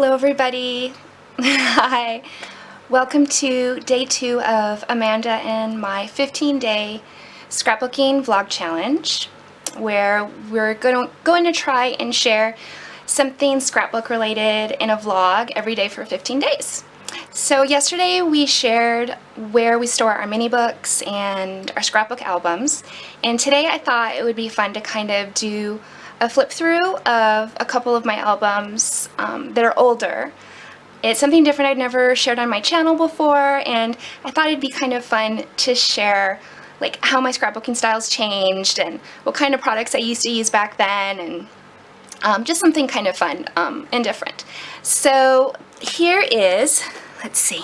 Hello everybody. Hi. Welcome to day 2 of Amanda and my 15-day scrapbooking vlog challenge, where we're going to try and share something scrapbook related in a vlog every day for 15 days. So yesterday we shared where we store our mini books and our scrapbook albums, and today I thought it would be fun to kind of do a flip through of a couple of my albums that are older. It's something different I'd never shared on my channel before, and I thought it'd be kind of fun to share like how my scrapbooking styles changed and what kind of products I used to use back then, and just something kind of fun and different. So here is, let's see,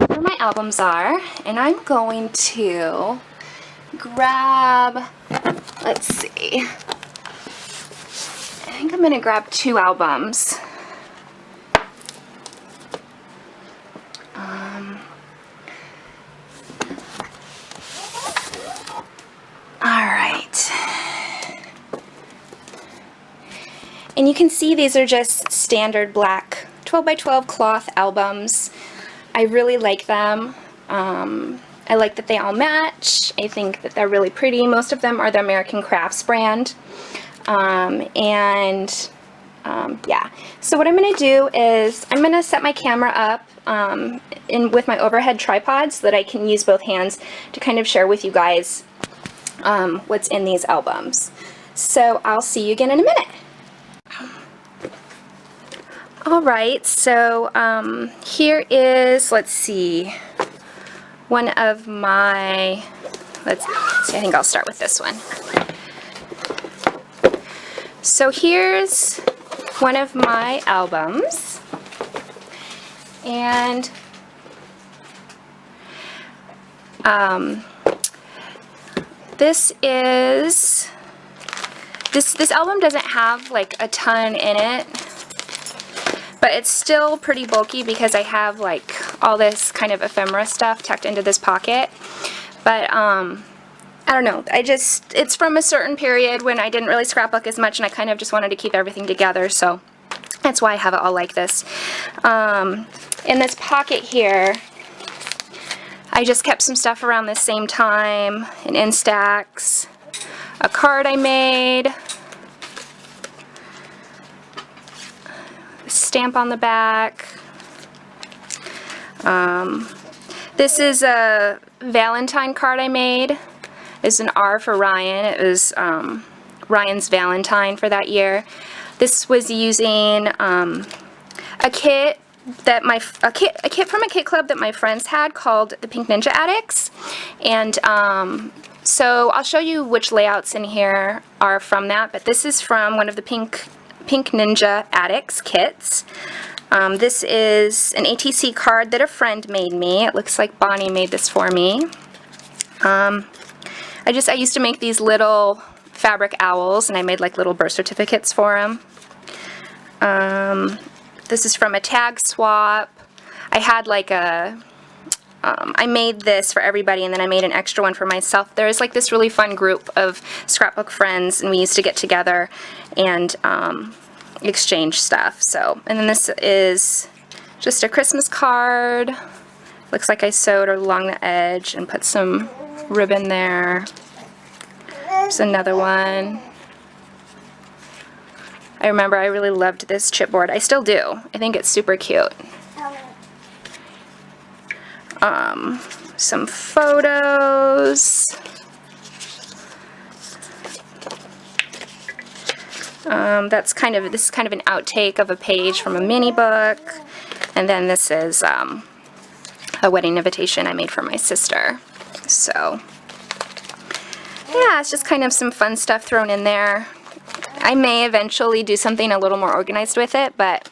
where my albums are, and I'm going to grab, let's see, I think I'm going to grab 2 albums. Alright. And you can see these are just standard black 12 by 12 cloth albums. I really like them. I like that they all match. I think that they're really pretty. Most of them are the American Crafts brand. Yeah. So what I'm going to do is I'm going to set my camera up with my overhead tripod so that I can use both hands to kind of share with you guys what's in these albums. So I'll see you again in a minute. Alright, so here is, let's see, one of my, let's see, I think I'll start with this one. So here's one of my albums, and this album doesn't have like a ton in it, but it's still pretty bulky because I have like all this kind of ephemera stuff tucked into this pocket. But I don't know, it's from a certain period when I didn't really scrapbook as much, and I kind of just wanted to keep everything together, so that's why I have it all like this. In this pocket here, I just kept some stuff around the same time, an Instax, a card I made, a stamp on the back. This is a Valentine card I made. It's an R for Ryan. It was Ryan's Valentine for that year. This was using a kit that a kit from a kit club that my friends had called the Pink Ninja Addicts, and so I'll show you which layouts in here are from that. But this is from one of the Pink Ninja Addicts kits. This is an ATC card that a friend made me. It looks like Bonnie made this for me. I used to make these little fabric owls, and I made like little birth certificates for them. This is from a tag swap. I had like I made this for everybody, and then I made an extra one for myself. There's like this really fun group of scrapbook friends, and we used to get together and exchange stuff. So, and then this is just a Christmas card. Looks like I sewed along the edge and put some ribbon there. There's another one. I remember I really loved this chipboard. I still do. I think it's super cute. Some photos. This is kind of an outtake of a page from a mini book, and then this is a wedding invitation I made for my sister. So yeah, it's just kind of some fun stuff thrown in there. I may eventually do something a little more organized with it, but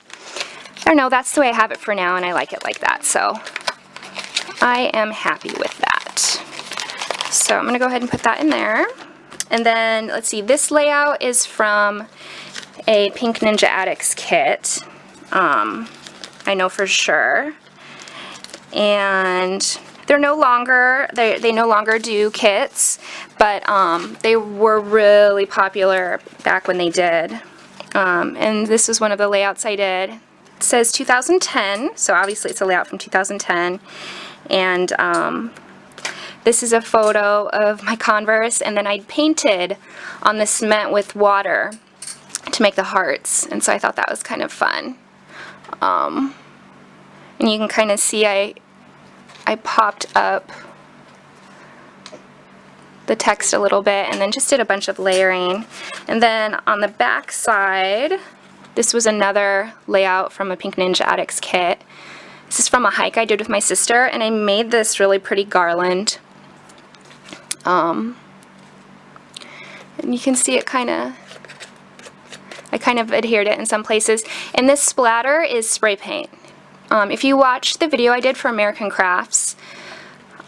I don't know, that's the way I have it for now, and I like it like that, so I am happy with that. So I'm going to go ahead and put that in there. And then, let's see, this layout is from a Pink Ninja Addicts kit. I know for sure. And they're no longer, they no longer do kits, but they were really popular back when they did. And this was one of the layouts I did. It says 2010, so obviously it's a layout from 2010. And this is a photo of my Converse, and then I painted on the cement with water to make the hearts, and so I thought that was kind of fun. And you can kind of see I popped up the text a little bit and then just did a bunch of layering. And then on the back side, this was another layout from a Pink Ninja Addicts kit. This is from a hike I did with my sister, and I made this really pretty garland. And you can see it I kind of adhered it in some places. And this splatter is spray paint. If you watched the video I did for American Crafts,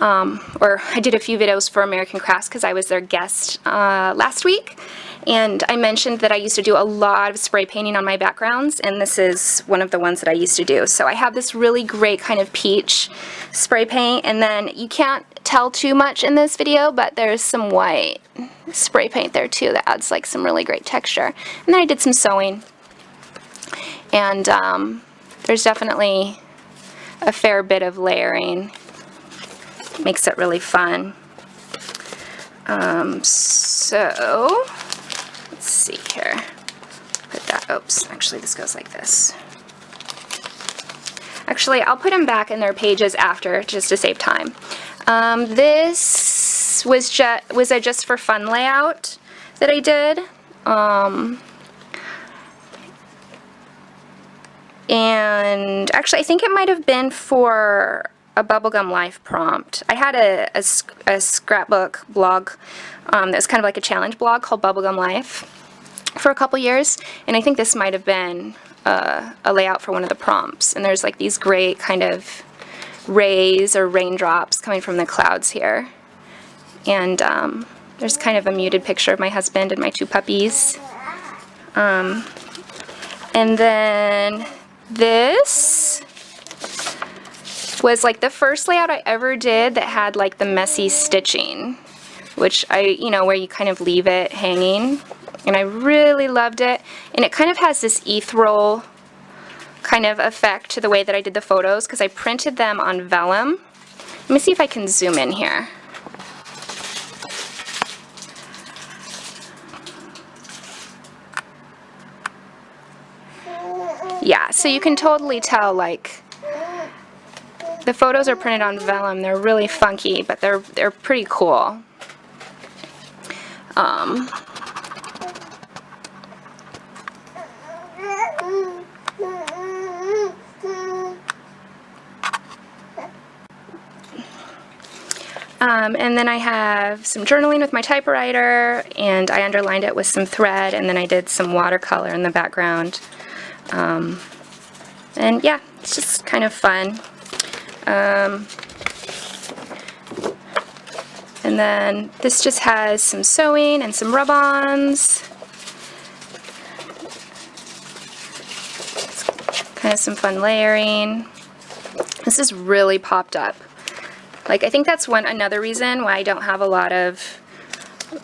or I did a few videos for American Crafts because I was their guest last week, and I mentioned that I used to do a lot of spray painting on my backgrounds, and this is one of the ones that I used to do. So I have this really great kind of peach spray paint, and then you can't tell too much in this video, but there's some white spray paint there too that adds like some really great texture. And then I did some sewing, and there's definitely a fair bit of layering. Makes it really fun. So let's see here. Put that, oops, actually this goes like this. Actually, I'll put them back in their pages after, just to save time. This was a just for fun layout that I did. And actually, I think it might have been for a Bubblegum Life prompt. I had a scrapbook blog that was kind of like a challenge blog called Bubblegum Life for a couple years, and I think this might have been a layout for one of the prompts. And there's like these great kind of rays or raindrops coming from the clouds here. And there's kind of a muted picture of my husband and my two puppies. And then this was like the first layout I ever did that had like the messy stitching, which where you kind of leave it hanging, and I really loved it. And it kind of has this ethereal kind of effect to the way that I did the photos, because I printed them on vellum. Let me see if I can zoom in here. Yeah, so you can totally tell, like, the photos are printed on vellum. They're really funky, but they're pretty cool. And then I have some journaling with my typewriter, and I underlined it with some thread, and then I did some watercolor in the background. And yeah, it's just kind of fun. And then this just has some sewing and some rub-ons. Kind of some fun layering. This is really popped up. Like, I think that's another reason why I don't have a lot of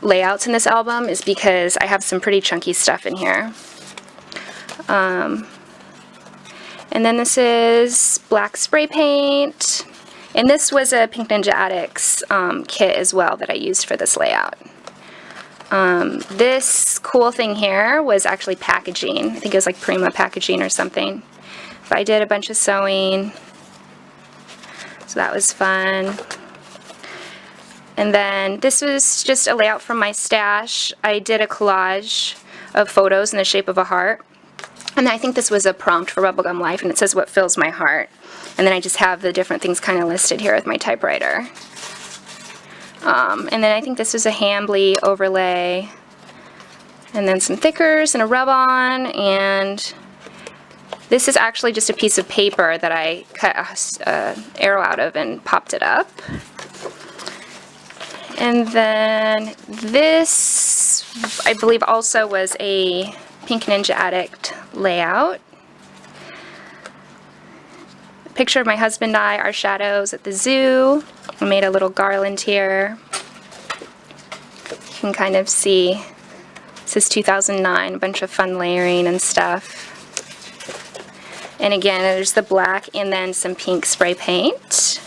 layouts in this album, is because I have some pretty chunky stuff in here. And then this is black spray paint. And this was a Pink Ninja Addicts kit as well that I used for this layout. This cool thing here was actually packaging. I think it was like Prima packaging or something. But I did a bunch of sewing, so that was fun. And then this was just a layout from my stash. I did a collage of photos in the shape of a heart. And I think this was a prompt for Bubblegum Life, and it says, "What fills my heart?" And then I just have the different things kind of listed here with my typewriter. And then I think this was a Hambly overlay, and then some thickers and a rub-on, and this is actually just a piece of paper that I cut an arrow out of and popped it up. And then this, I believe, also was a Pink Ninja Addict layout. A picture of my husband and I, our shadows at the zoo. I made a little garland here. You can kind of see This is 2009, a bunch of fun layering and stuff. And again, there's the black and then some pink spray paint.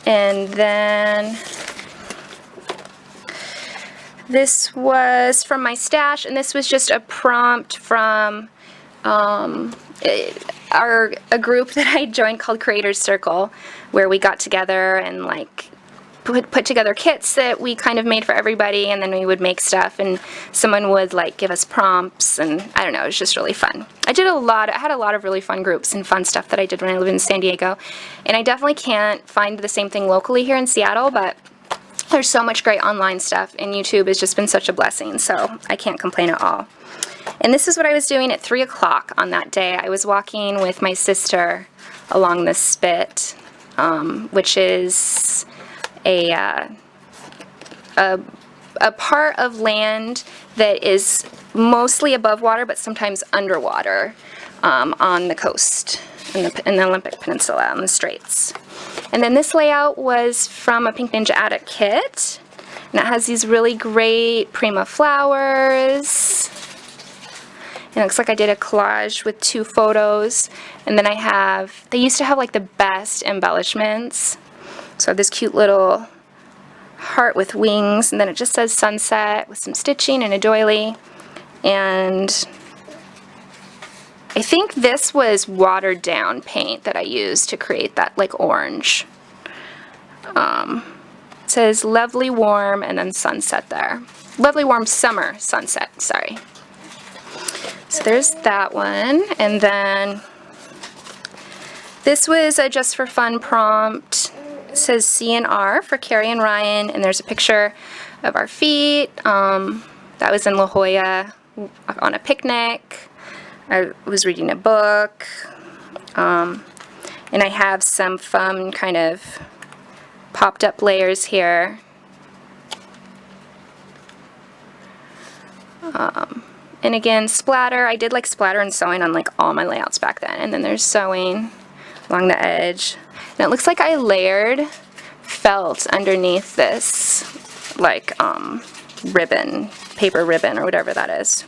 And then this was from my stash, and this was just a prompt from a group that I joined called Creators Circle, where we got together and like put together kits that we kind of made for everybody, and then we would make stuff, and someone would like give us prompts, and I don't know, it was just really fun. I had a lot of really fun groups and fun stuff that I did when I lived in San Diego, and I definitely can't find the same thing locally here in Seattle, but there's so much great online stuff, and YouTube has just been such a blessing, so I can't complain at all. And this is what I was doing at 3 o'clock on that day. I was walking with my sister along this spit, which is a part of land that is mostly above water, but sometimes underwater on the coast in the Olympic Peninsula on the Straits. And then this layout was from a Pink Ninja Attic kit, and it has these really great Prima flowers. And it looks like I did a collage with 2 photos, and then they used to have like the best embellishments. So I have this cute little heart with wings, and then it just says sunset with some stitching and a doily. And I think this was watered down paint that I used to create that like orange. It says lovely warm and then sunset there. Lovely warm summer sunset, sorry. So there's that one, and then this was a just for fun prompt. It says CNR for Carrie and Ryan, and there's a picture of our feet. That was in La Jolla on a picnic. I was reading a book, and I have some fun kind of popped up layers here. And again, splatter. I did like splatter and sewing on like all my layouts back then, and then there's sewing along the edge. And it looks like I layered felt underneath this like ribbon, paper ribbon or whatever that is.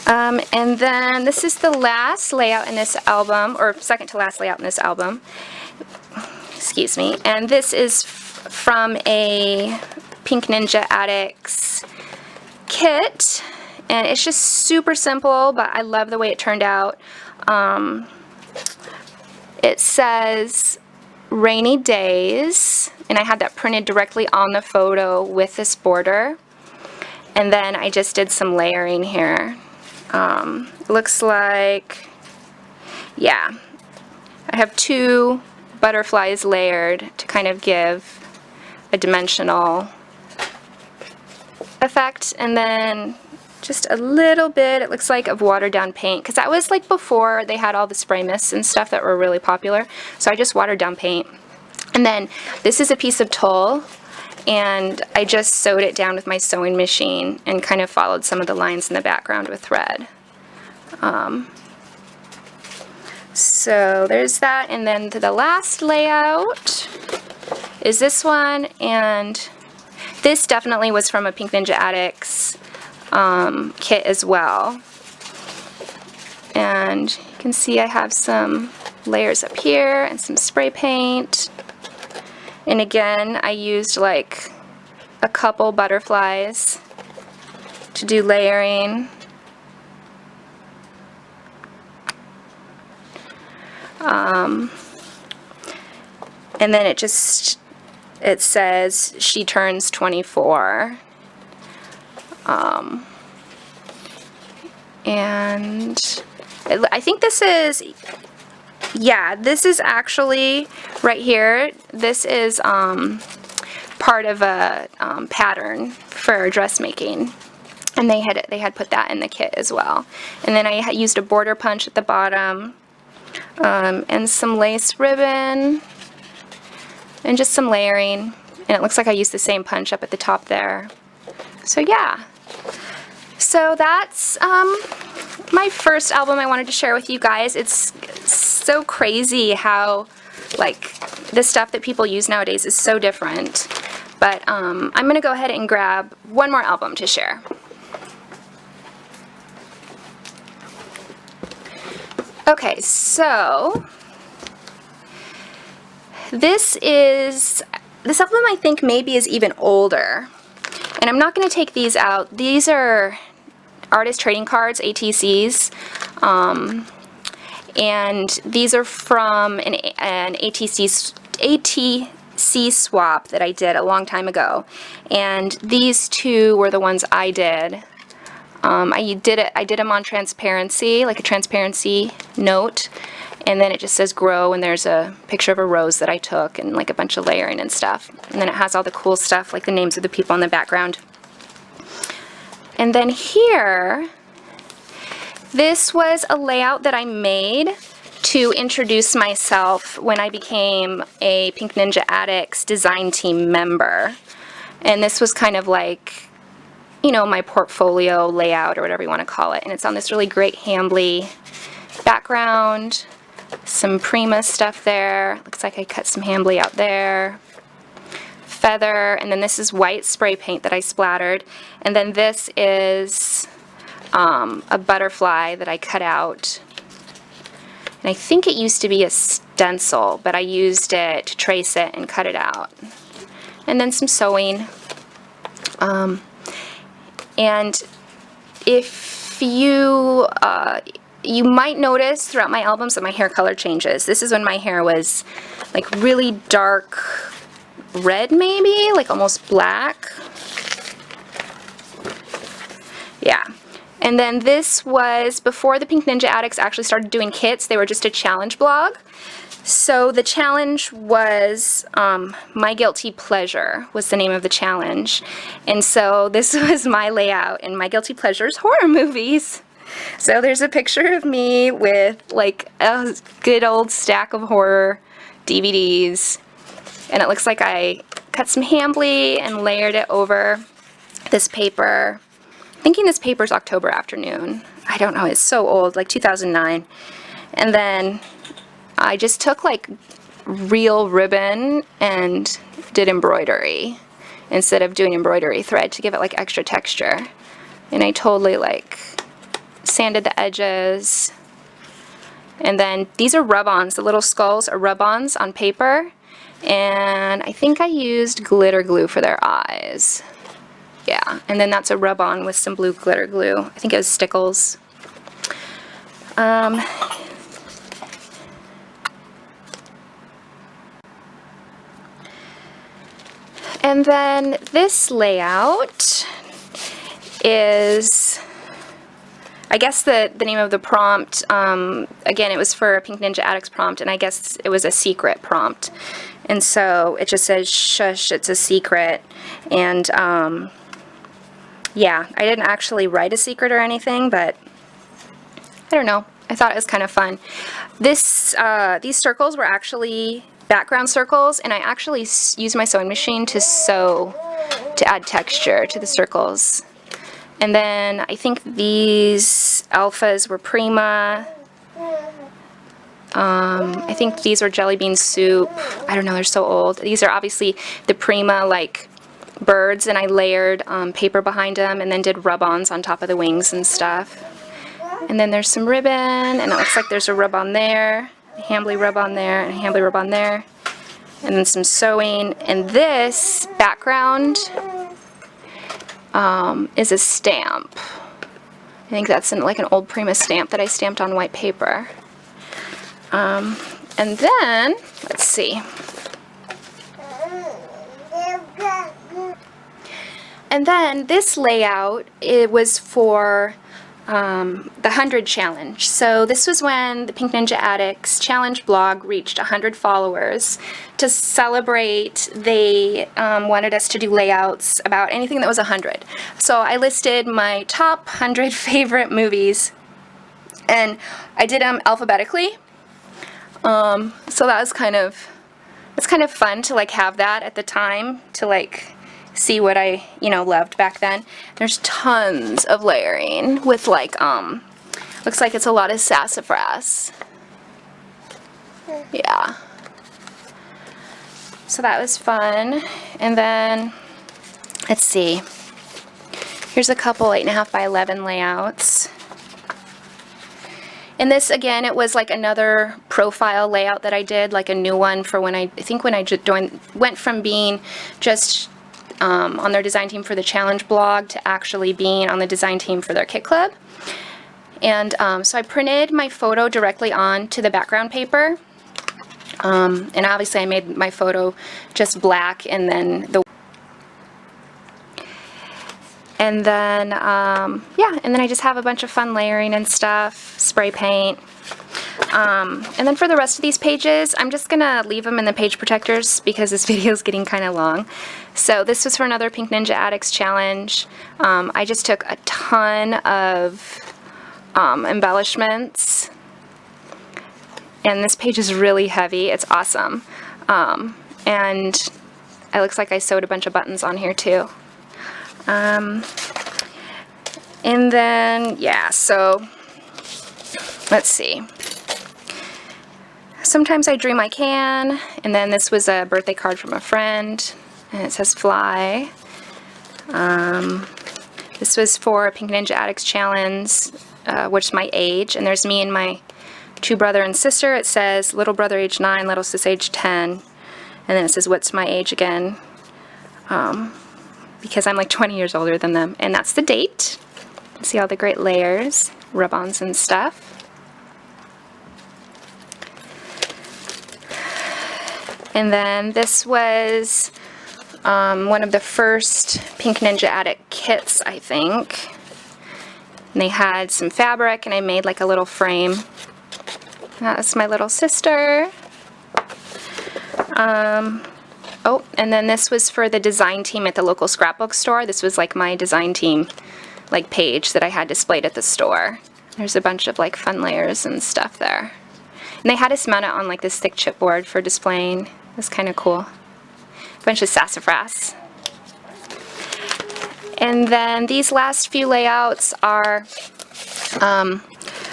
And then this is the last layout in this album, or second to last layout in this album. Excuse me. And this is from a Pink Ninja Addicts kit, and it's just super simple, but I love the way it turned out. It says rainy days, and I had that printed directly on the photo with this border, and then I just did some layering here. Looks like, yeah, I have 2 butterflies layered to kind of give a dimensional effect, and then just a little bit, it looks like, of watered down paint, because that was like before they had all the spray mists and stuff that were really popular, so I just watered down paint. And then this is a piece of tulle, and I just sewed it down with my sewing machine and kind of followed some of the lines in the background with thread. So there's that, and then the last layout is this one, and this definitely was from a Pink Ninja Addicts kit as well. And you can see I have some layers up here and some spray paint. And again, I used like a couple butterflies to do layering. And then it says she turns 24. And I think this is, yeah, this is actually right here. This is part of a pattern for dressmaking, and they had put that in the kit as well. And then I used a border punch at the bottom, and some lace ribbon, and just some layering. And it looks like I used the same punch up at the top there. So yeah. So that's my first album I wanted to share with you guys. It's so crazy how like the stuff that people use nowadays is so different. But I'm going to go ahead and grab one more album to share. Okay, so this album I think maybe is even older. And I'm not going to take these out. These are artist trading cards, ATCs. And these are from an ATC swap that I did a long time ago. And these two were the ones I did. I did them on transparency, like a transparency note, and then it just says grow, and there's a picture of a rose that I took and like a bunch of layering and stuff. And then it has all the cool stuff, like the names of the people in the background. And then here, this was a layout that I made to introduce myself when I became a Pink Ninja Addicts design team member. And this was kind of like, you know, my portfolio layout or whatever you want to call it. And it's on this really great Hambly background. Some Prima stuff there. Looks like I cut some Hambly out there. Feather. And then this is white spray paint that I splattered. And then this is a butterfly that I cut out. And I think it used to be a stencil, but I used it to trace it and cut it out. And then some sewing. And if you might notice throughout my albums that my hair color changes. This is when my hair was like really dark red, maybe, like almost black. Yeah. And then this was before the Pink Ninja Addicts actually started doing kits. They were just a challenge blog. So the challenge was My Guilty Pleasure was the name of the challenge. And so this was my layout in My Guilty Pleasures horror movies. So there's a picture of me with like a good old stack of horror DVDs. And it looks like I cut some Hambly and layered it over this paper. I'm thinking this paper's October Afternoon. I don't know, it's so old, like 2009. And then I just took like real ribbon and did embroidery instead of doing embroidery thread to give it like extra texture. And I totally like sanded the edges. And then these are rub-ons. The little skulls are rub-ons on paper. And I think I used glitter glue for their eyes. Yeah, and then that's a rub-on with some blue glitter glue. I think it was Stickles. And then this layout is, I guess the name of the prompt, again, it was for a Pink Ninja Addicts prompt, and I guess it was a secret prompt. And so it just says, shush, it's a secret. And yeah, I didn't actually write a secret or anything, but I don't know. I thought it was kind of fun. These circles were actually background circles, and I actually used my sewing machine to sew to add texture to the circles. And then I think these alphas were Prima. I think these were Jelly Bean Soup. I don't know, they're so old. These are obviously the Prima like birds, and I layered paper behind them and then did rub-ons on top of the wings and stuff. And then there's some ribbon, and it looks like there's a rub-on there, a Hambly rub-on there, and a Hambly rub-on there. And then some sewing. And this background is a stamp. I think that's like an old Prima stamp that I stamped on white paper. And then, let's see. And then this layout, it was for the 100 challenge. So this was when the Pink Ninja Addicts challenge blog reached 100 followers. To celebrate, they wanted us to do layouts about anything that was 100. So I listed my top 100 favorite movies, and I did them alphabetically. So that was it's kind of fun to like have that at the time to like see what I, loved back then. There's tons of layering with like, looks like it's a lot of sassafras. Yeah. So that was fun. And then, let's see. Here's a couple 8.5 by 11 layouts. And this, again, it was like another profile layout that I did, like a new one for when I think when I went from being just on their design team for the challenge blog to actually being on the design team for their kit club. And so I printed my photo directly onto the background paper. And obviously I made my photo just black, and then yeah, and then I just have a bunch of fun layering and stuff, spray paint. And then for the rest of these pages, I'm just gonna leave them in the page protectors because this video is getting kind of long. So this was for another Pink Ninja Addicts challenge. I just took a ton of embellishments, and this page is really heavy. It's awesome. And it looks like I sewed a bunch of buttons on here too. And then, yeah, so let's see. Sometimes I dream I can, and then this was a birthday card from a friend, and it says fly. This was for Pink Ninja Addicts Challenge, which is my age, and there's me and my two brother and sister. It says little brother age 9, little sis age 10, and then it says what's my age again, because I'm like 20 years older than them, and that's the date. See all the great layers, rub-ons and stuff. And then this was one of the first Pink Ninja Addict kits, I think. And they had some fabric, and I made like a little frame. That's my little sister. Oh, and then this was for the design team at the local scrapbook store. This was like my design team like page that I had displayed at the store. There's a bunch of like fun layers and stuff there. And they had us mount it on like this thick chipboard for displaying. It was kind of cool. A bunch of sassafras. And then these last few layouts are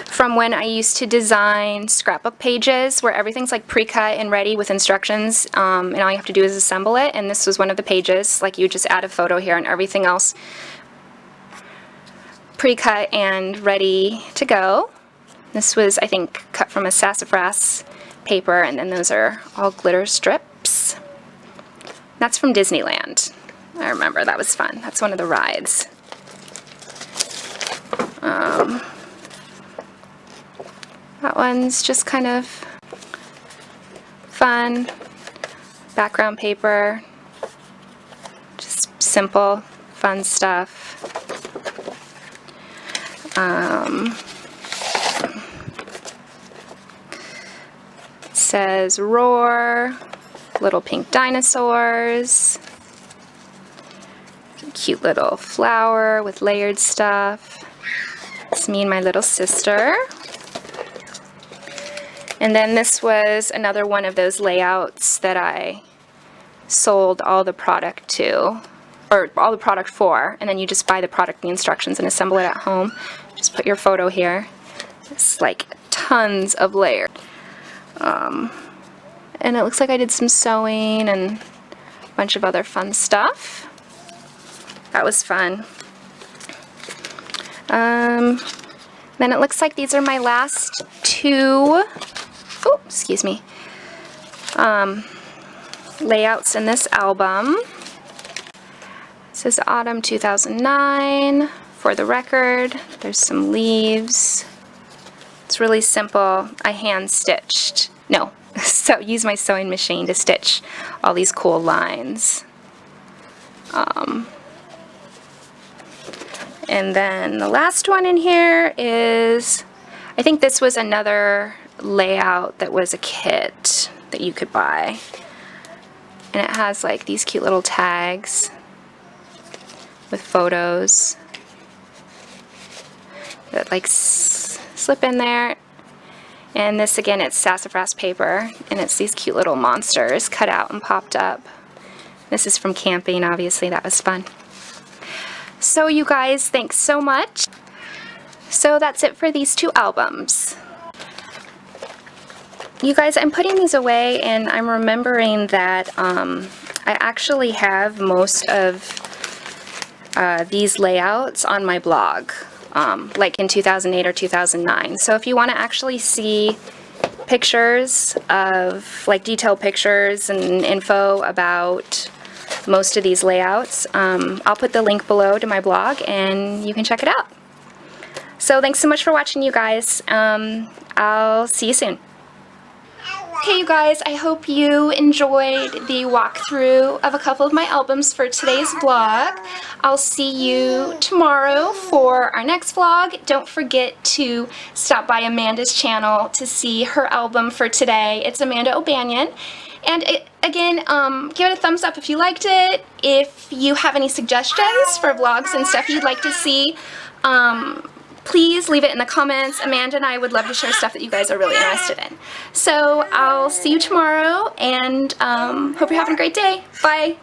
from when I used to design scrapbook pages where everything's like pre-cut and ready with instructions, and all you have to do is assemble it. And this was one of the pages, like you just add a photo here and everything else pre-cut and ready to go. This was, I think, cut from a sassafras paper, and then those are all glitter strips. That's from Disneyland. I remember, that was fun. That's one of the rides. That one's just kind of fun. Background paper. Just simple, fun stuff. It says roar, little pink dinosaurs, cute little flower with layered stuff. It's me and my little sister. And then this was another one of those layouts that I sold all the product to, or all the product for, and then you just buy the product, the instructions, and assemble it at home. Just put your photo here. It's like tons of layers. And it looks like I did some sewing and a bunch of other fun stuff. That was fun. Then it looks like these are my last two, oh, excuse me, layouts in this album. This is autumn 2009. For the record, there's some leaves. It's really simple. I hand stitched, no, so use my sewing machine to stitch all these cool lines. And then the last one in here is, I think this was another layout that was a kit that you could buy. And it has like these cute little tags with photos that like slip in there. And this again, it's sassafras paper, and it's these cute little monsters cut out and popped up. This is from camping, obviously. That was fun. So you guys, thanks so much. So that's it for these two albums. You guys, I'm putting these away and I'm remembering that I actually have most of these layouts on my blog, like in 2008 or 2009. So if you want to actually see pictures of, like, detailed pictures and info about most of these layouts, I'll put the link below to my blog and you can check it out. So thanks so much for watching, you guys. I'll see you soon. Okay, you guys, I hope you enjoyed the walkthrough of a couple of my albums for today's vlog. I'll see you tomorrow for our next vlog. Don't forget to stop by Amanda's channel to see her album for today. It's Amanda O'Banion. And again, give it a thumbs up if you liked it. If you have any suggestions for vlogs and stuff you'd like to see, please leave it in the comments. Amanda and I would love to share stuff that you guys are really interested in. So I'll see you tomorrow, and hope you're having a great day. Bye!